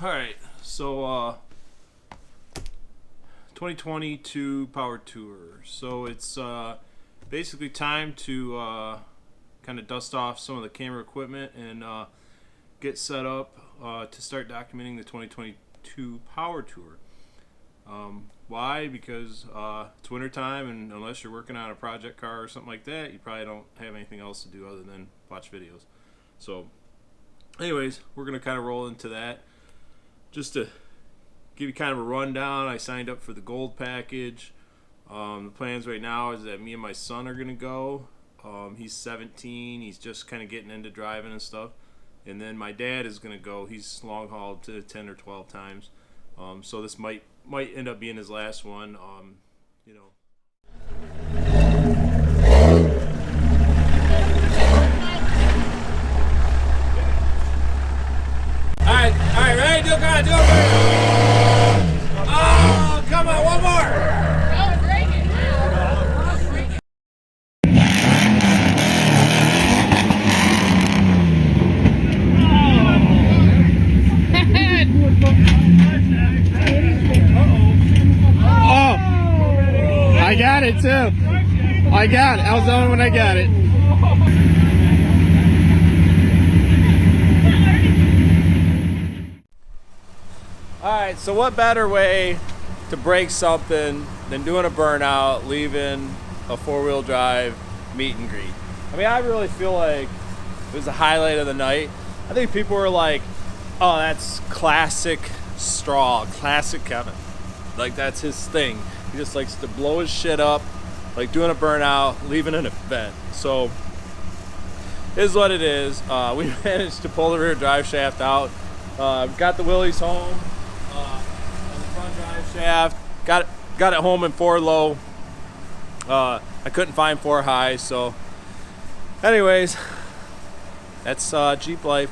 Alright, so 2022 Power Tour. So it's basically time to kind of dust off some of the camera equipment and get set up to start documenting the 2022 Power Tour. Why? Because it's winter time, and unless you're working on a project car or something like that, you probably don't have anything else to do other than watch videos. So anyways, we're going to kind of roll into that. Just to give you kind of a rundown, I signed up for the gold package. The plans right now is that me and my son are going to go. He's 17. He's just kind of getting into driving and stuff. And then my dad is going to go. He's long hauled to 10 or 12 times. So this might end up being his last one. You know. All right, ready? Do it. Oh, come on, one more. I got it too. I got it. I was the only one that got it. Alright, so what better way to break something than doing a burnout, leaving a four-wheel drive meet and greet? I mean, I really feel like it was the highlight of the night. I think people were like, oh, that's classic Straw, classic Kevin. Like, that's his thing. He just likes to blow his shit up, like doing a burnout, leaving an event. So, is what it is. We managed to pull the rear drive shaft out. Got the Willys home on the front drive shaft. Got it home in 4 low. I couldn't find 4 high. So, anyways, that's Jeep Life.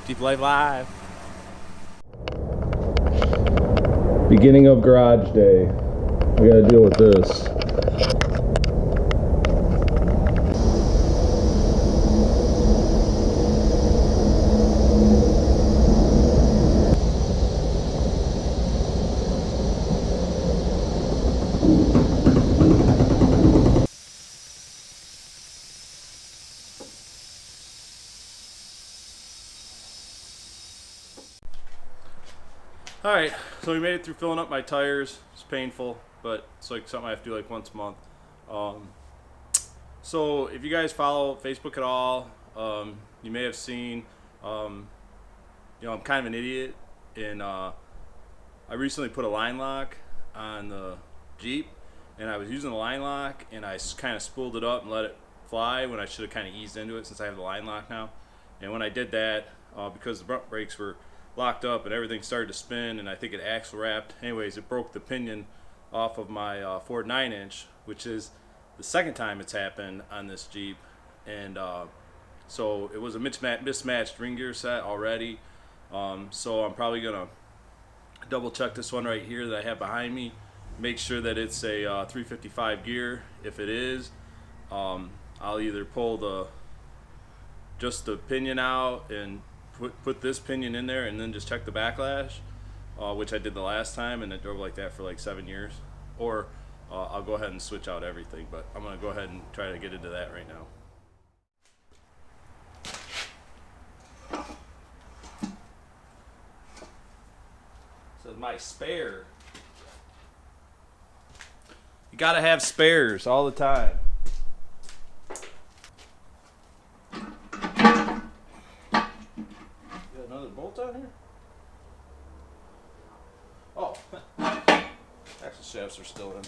Jeep Life Live. Beginning of garage day. I gotta deal with this. Alright, so we made it through filling up my tires. It's painful, but it's like something I have to do like once a month. So if you guys follow Facebook at all, you may have seen, I'm kind of an idiot, and I recently put a line lock on the Jeep, and I was using the line lock, and I kind of spooled it up and let it fly when I should have kind of eased into it since I have the line lock now. And when I did that, because the front brakes were locked up and everything started to spin, and I think it axle wrapped. Anyways, it broke the pinion off of my Ford 9-inch, which is the second time it's happened on this Jeep. And so it was a mismatched ring gear set already. So I'm probably gonna double check this one right here that I have behind me, make sure that it's a 355 gear. If it is, I'll either pull just the pinion out and put this pinion in there and then just check the backlash, which I did the last time, and it drove like that for like 7 years. Or I'll go ahead and switch out everything, but I'm going to go ahead and try to get into that right now. So my spare. You got to have spares all the time. Bolt on here? Oh, axle shafts are still in.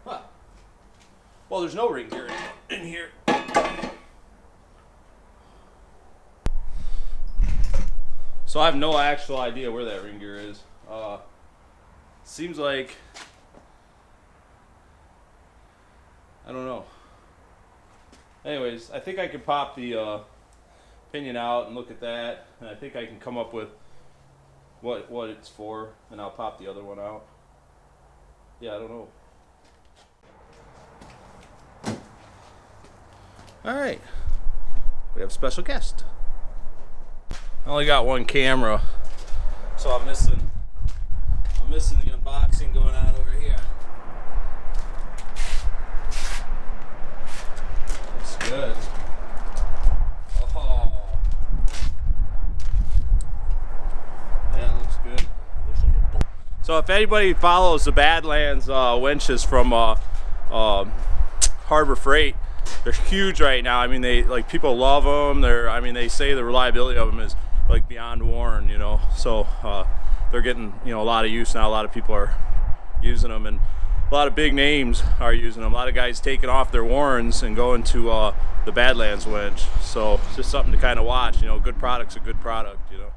Huh. Well, there's no ring gear in here. So I have no actual idea where that ring gear is. Seems like, I don't know. Anyways, I think I could pop the pinion out and look at that, and I think I can come up with what it's for, and I'll pop the other one out. Yeah, I don't know. All right, we have a special guest. I only got one camera, so I'm missing the unboxing going on over here. Looks good. Oh, yeah, looks good. So if anybody follows the Badlands winches from Harbor Freight, they're huge right now. I mean, people love them. They say the reliability of them is like beyond worn, you know. So they're getting, you know, a lot of use now. A lot of people are using them, and a lot of big names are using them. A lot of guys taking off their warrens and going to the Badlands winch. So it's just something to kind of watch. You know, good product's a good product, you know.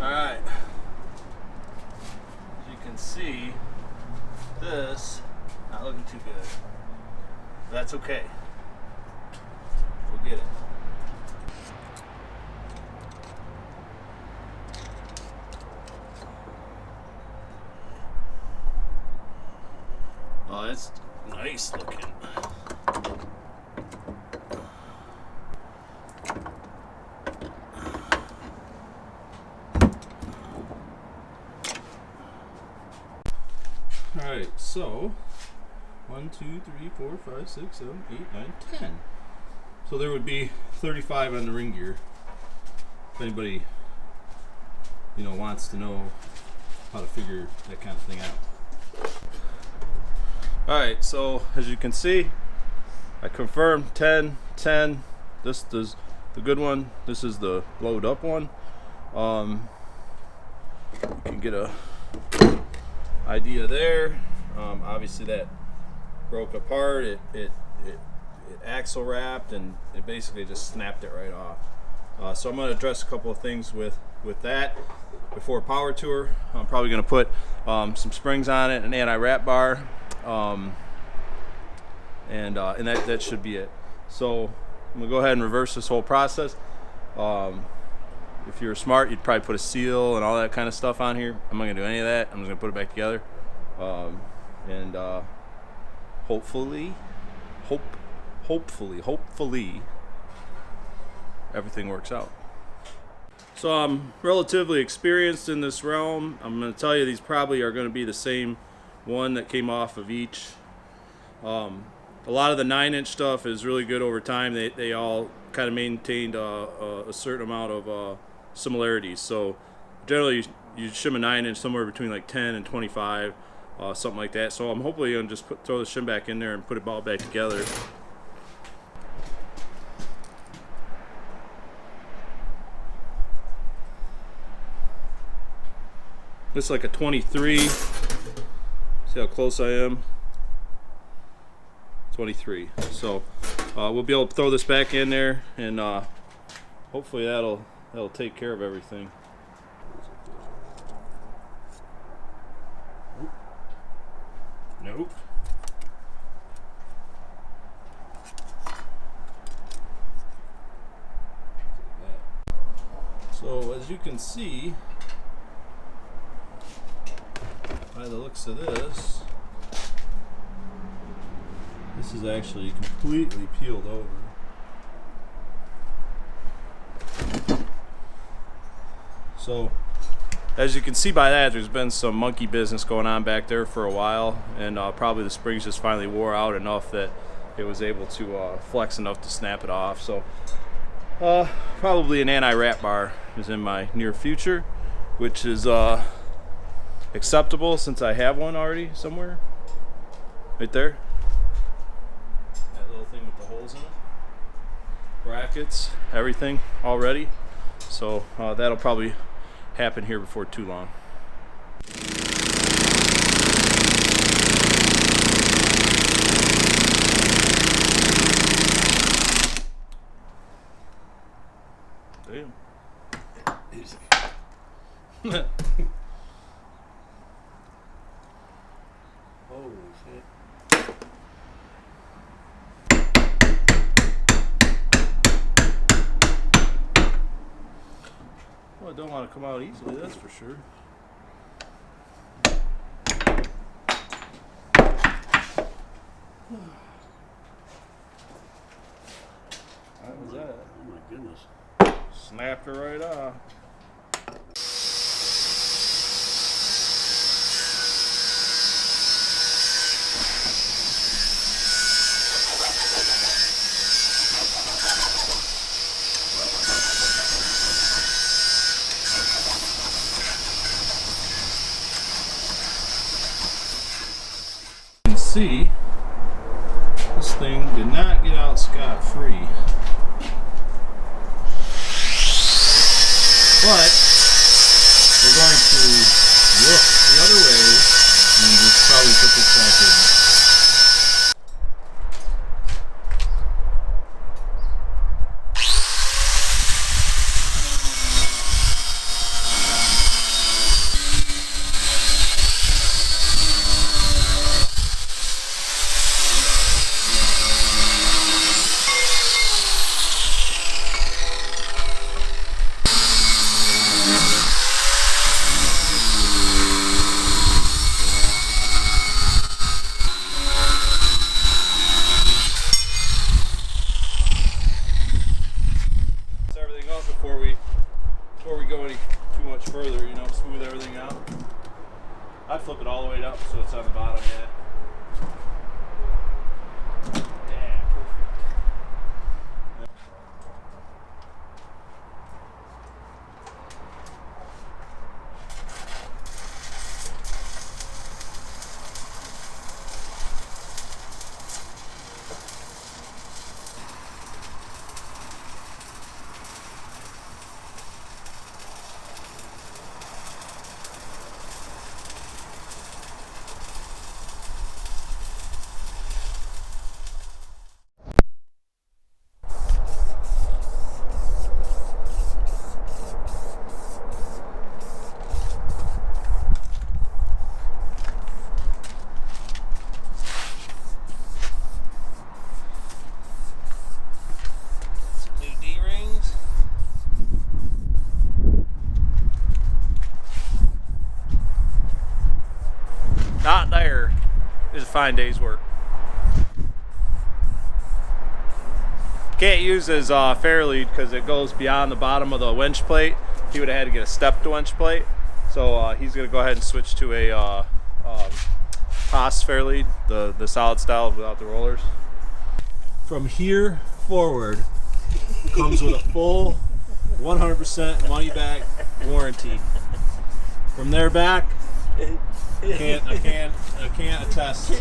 Alright, as you can see, this not looking too good. That's okay. We'll get it. Oh, it's nice looking. Alright, so 1, 2, 3, 4, 5, 6, 7, 8, 9, 10. So there would be 35 on the ring gear. If anybody, you know, wants to know how to figure that kind of thing out. Alright, so as you can see, I confirmed 10, 10. This is the good one. This is the blowed up one. You can get a idea there. Obviously that broke apart. It axle wrapped, and it basically just snapped it right off. So I'm going to address a couple of things with that before power tour. I'm probably going to put some springs on it, an anti-wrap bar, and that should be it. So I'm going to go ahead and reverse this whole process. If you're smart, you'd probably put a seal and all that kind of stuff on here. I'm not going to do any of that. I'm just going to put it back together. And hopefully everything works out. So I'm relatively experienced in this realm. I'm going to tell you these probably are going to be the same one that came off of each. A lot of the 9-inch stuff is really good over time. They all kind of maintained a certain amount of similarities. So generally you shim a 9-inch somewhere between like 10 and 25, something like that. So I'm hopefully going to just throw the shim back in there and put it all back together. This is like a 23. See how close I am? 23. So we'll be able to throw this back in there, and hopefully that'll take care of everything. Nope. So as you can see, by the looks of this is actually completely peeled over. So as you can see by that, there's been some monkey business going on back there for a while, and probably the springs just finally wore out enough that it was able to flex enough to snap it off. So probably an anti-wrap bar is in my near future, which is acceptable since I have one already somewhere. Right there. That little thing with the holes in it. Brackets, everything already. So that'll probably happen here before too long. Damn. Easy. Holy shit. don't want to come out easily, that's for sure. That was that. Oh my goodness. Snapped her right off. You can see this thing did not get out scot-free. But we're going to look the other way and just probably put this back in. Before we go any too much further, you know, smooth everything out. I'd flip it all the way up so it's on the bottom yet. Yeah, perfect. Not there. It's a fine day's work. Can't use his fair lead because it goes beyond the bottom of the winch plate. He would have had to get a stepped winch plate. So he's going to go ahead and switch to a Haas fair lead, the solid style without the rollers. From here forward comes with a full 100% money back warranty. From there back, I can't attest.